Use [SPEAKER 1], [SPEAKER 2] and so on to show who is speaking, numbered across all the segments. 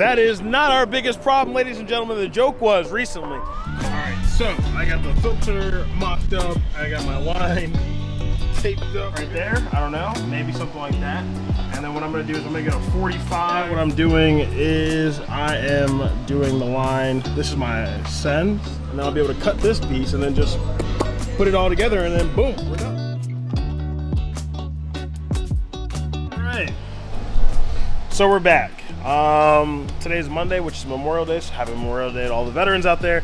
[SPEAKER 1] that is not our biggest problem, ladies and gentlemen. The joke was recently. All right, so I got the filter mocked up. I got my line taped up right there. I don't know, maybe something like that. And then what I'm gonna do is I'm gonna get a 45. What I'm doing is I am doing the line. This is my send, and then I'll be able to cut this piece and then just put it all together, and then boom, we're done. All right, so we're back. Today's Monday, which is Memorial Day, so happy Memorial Day to all the veterans out there.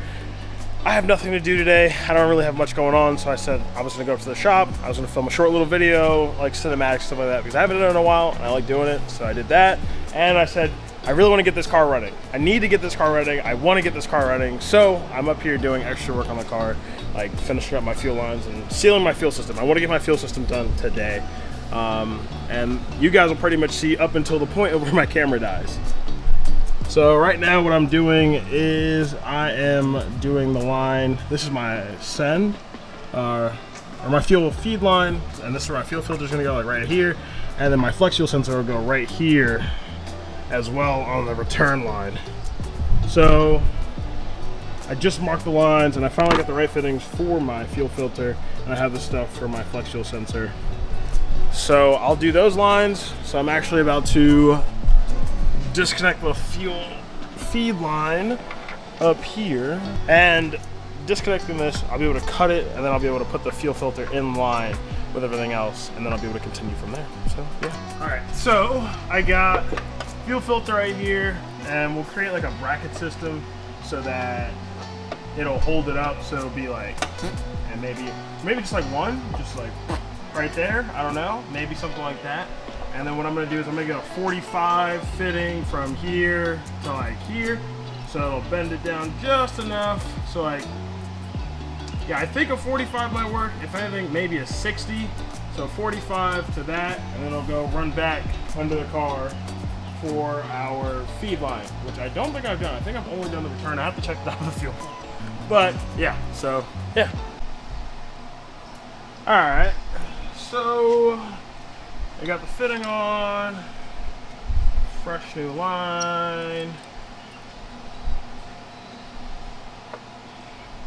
[SPEAKER 1] I have nothing to do today. I don't really have much going on, so I said I was gonna go up to the shop. I was gonna film a short little video, like cinematic stuff like that, because I haven't done it in a while and I like doing it, so I did that. And I said, I really wanna get this car running. I need to get this car running. I wanna get this car running, so I'm up here doing extra work on the car, like finishing up my fuel lines and sealing my fuel system. I wanna get my fuel system done today. And you guys will pretty much see up until the point of where my camera dies. So right now what I'm doing is I am doing the line. This is my send, or my fuel feed line, and this is where my fuel filter is gonna go, like right here. And then my flex fuel sensor will go right here as well on the return line. So I just marked the lines and I finally got the right fittings for my fuel filter, and I have the stuff for my flex fuel sensor. So I'll do those lines. So I'm actually about to disconnect the fuel feed line up here, and disconnecting this, I'll be able to cut it, and then I'll be able to put the fuel filter in line with everything else, and then I'll be able to continue from there. So yeah. All right, so I got fuel filter right here, and we'll create like a bracket system so that it'll hold it up, so it'll be like, and maybe just like one, just like right there, I don't know, maybe something like that. And then what I'm gonna do is I'm gonna get a 45 fitting from here to like here, so it'll bend it down just enough. So like, yeah, I think a 45 might work. If anything, maybe a 60. So 45 to that, and then it'll go run back under the car for our feed line, which I don't think I've done. I think I've only done the return. I have to check that with the fuel. But yeah, so yeah. All right, so I got the fitting on, fresh new line.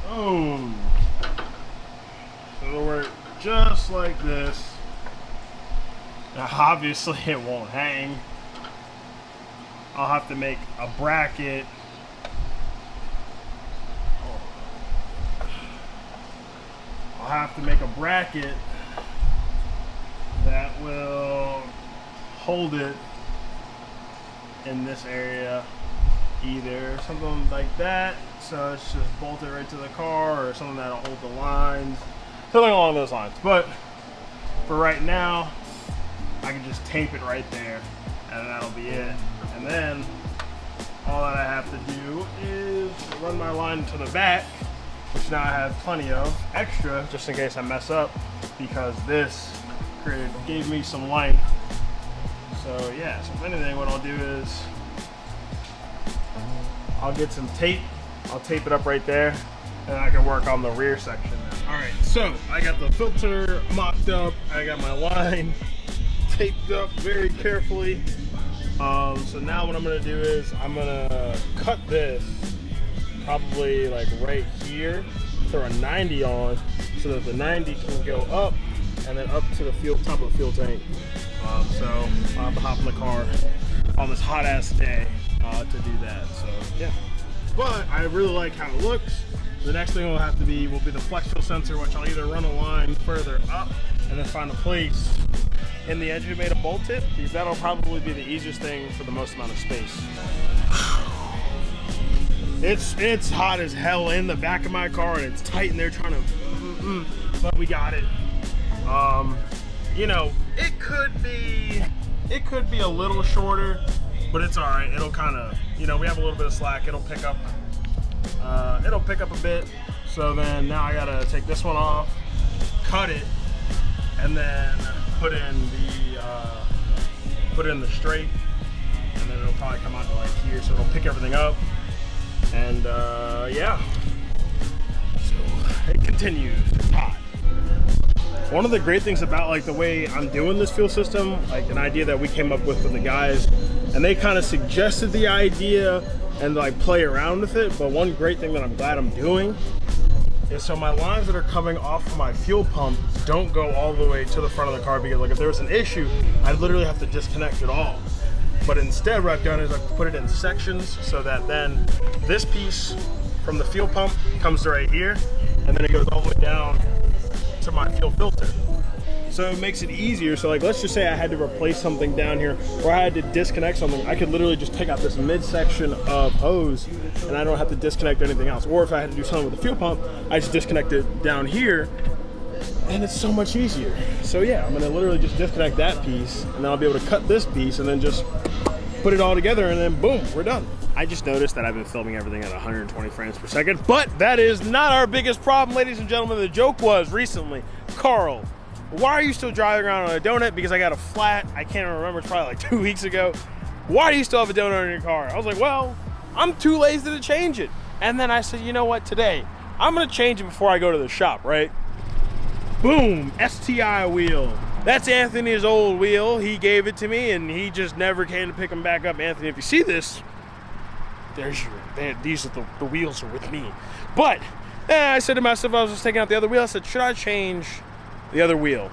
[SPEAKER 1] Oh, so it'll work just like this. Now obviously it won't hang. I'll have to make a bracket. I'll have to make a bracket that will hold it in this area, either something like that, so it's just bolted right to the car, or something that'll hold the lines, something along those lines. But for right now, I can just tape it right there, and that'll be it. And then all that I have to do is run my line to the back, which now I have plenty of extra just in case I mess up, because this gave me some length. So yeah, so if anything, what I'll do is I'll get some tape, I'll tape it up right there, and I can work on the rear section now. All right, so I got the filter mocked up, I got my line taped up very carefully. So now what I'm gonna do is I'm gonna cut this probably like right here, throw a 90 on so that the 90 can go up and then up to the top of the fuel tank. So I'll have to hop in the car on this hot ass day to do that. So yeah, but I really like how it looks. The next thing will be the flex fuel sensor, which I'll either run a line further up and then find a place in the engine bay to bolt it, because that'll probably be the easiest thing for the most amount of space. It's hot as hell in the back of my car, and it's tight in there trying to, but we got it. You know, it could be a little shorter, but it's all right. It'll kind of, you know, we have a little bit of slack. It'll pick up a bit. So then now I gotta take this one off, cut it, and then put in the straight, and then it'll probably come out to like here, so it'll pick everything up. And yeah, so it continues. It's hot. One of the great things about like the way I'm doing this fuel system, like an idea that we came up with the guys and they kind of suggested the idea and like play around with it. But one great thing that I'm glad I'm doing is so my lines that are coming off of my fuel pump don't go all the way to the front of the car, because like if there was an issue, I'd literally have to disconnect it all. But instead what I've done is I've put it in sections so that then this piece from the fuel pump comes to right here, and then it goes all the way down to my fuel filter. So it makes it easier. So like, let's just say I had to replace something down here, or I had to disconnect something, I could literally just take out this midsection of hose and I don't have to disconnect anything else. Or if I had to do something with the fuel pump, I just disconnect it down here, and it's so much easier. So yeah, I'm gonna literally just disconnect that piece, and then I'll be able to cut this piece and then just put it all together, and then boom, we're done. I just noticed that I've been filming everything at 120 frames per second, but that is not our biggest problem, ladies and gentlemen. The joke was recently, Carl, why are you still driving around on a donut? Because I got a flat, I can't remember, it's probably like 2 weeks ago. Why do you still have a donut in your car? I was like, well, I'm too lazy to change it. And then I said, you know what, today, I'm gonna change it before I go to the shop, right? Boom, STI wheel. That's Anthony's old wheel. He gave it to me and he just never came to pick them back up. Anthony, if you see this, these are the wheels are with me. But I said to myself, I was just taking out the other wheel, I said, should I change the other wheel?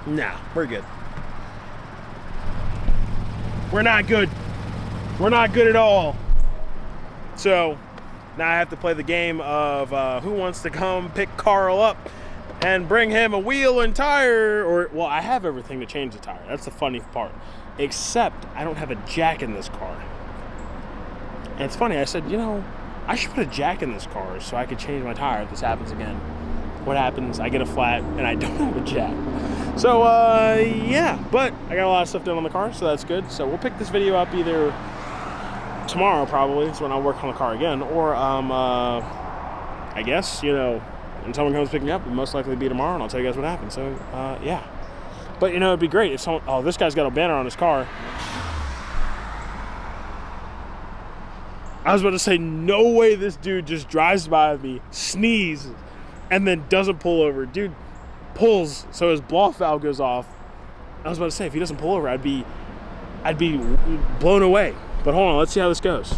[SPEAKER 1] Nah, we're good. We're not good. We're not good at all. So now I have to play the game of who wants to come pick Carl up and bring him a wheel and tire, or, well, I have everything to change the tire. That's the funny part. Except I don't have a jack in this car. And it's funny, I said, you know, I should put a jack in this car so I could change my tire if this happens again. What happens? I get a flat and I don't have a jack. So, yeah, but I got a lot of stuff done on the car, so that's good. So we'll pick this video up either tomorrow, probably, is when I'll work on the car again, or, I guess, you know, when someone comes picking me up, it'll most likely be tomorrow, and I'll tell you guys what happened. So, yeah. But, you know, it'd be great if someone, oh, this guy's got a banner on his car. I was about to say, no way this dude just drives by me, sneezes, and then doesn't pull over. Dude pulls, so his blow-off valve goes off. I was about to say, if he doesn't pull over, I'd be blown away. But hold on, let's see how this goes.